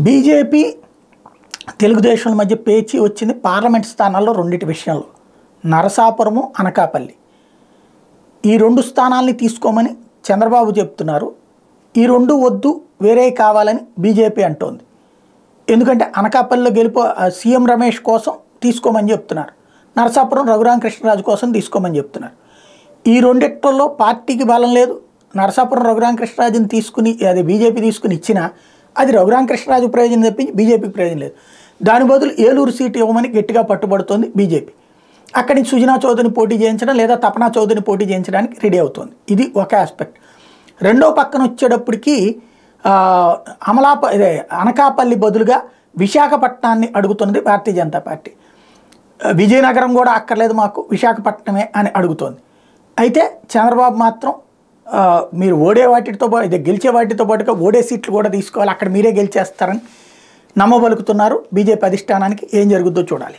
BJP Telugu Desam మధ్య పేచి వచ్చింది పార్లమెంట్ స్థానాల్లో రెండిటి విషయంలో. నరసాపురము, అనకాపల్లి. ఈ రెండు స్థానాల్ని తీసుకోమని చంద్రబాబు చెప్తున్నారు. ఈ రెండు వద్దు, వేరే కావాలని బీజేపీ అంటోంది. ఎందుకంటే అనకాపల్లిలో సీఎం రమేష్ కోసం తీసుకోమని చెప్తున్నారు, నరసాపురం రఘురామకృష్ణరాజు కోసం తీసుకోమని చెప్తున్నారు. ఈ రెండిట్లలో పార్టీకి బలం లేదు. నరసాపురం రఘురామకృష్ణరాజుని తీసుకుని అది బీజేపీ తీసుకుని ఇచ్చినా అది రఘురామకృష్ణరాజు ప్రయోజనం తప్పించి బీజేపీకి ప్రయోజనం లేదు. దాని బదులు ఏలూరు సీటు ఇవ్వమని గట్టిగా పట్టుబడుతోంది బీజేపీ. అక్కడి నుంచి సుజనా చౌదరిని పోటీ చేయించడం లేదా తపనా చౌదరిని పోటీ చేయించడానికి రెడీ అవుతోంది. ఇది ఒక ఆస్పెక్ట్. రెండో పక్కన వచ్చేటప్పటికి అనకాపల్లి బదులుగా విశాఖపట్నాన్ని అడుగుతున్నది భారతీయ జనతా పార్టీ. విజయనగరం కూడా అక్కర్లేదు మాకు, విశాఖపట్నమే అని అడుగుతోంది. అయితే చంద్రబాబు మాత్రం మీరు ఓడే వాటితో గెలిచే వాటితో పాటుగా ఓడే సీట్లు కూడా తీసుకోవాలి, అక్కడ మీరే గెలిచేస్తారని నమ్మబలుకుతున్నారు. బీజేపీ అధిష్టానానికి ఏం జరుగుతుందో చూడాలి.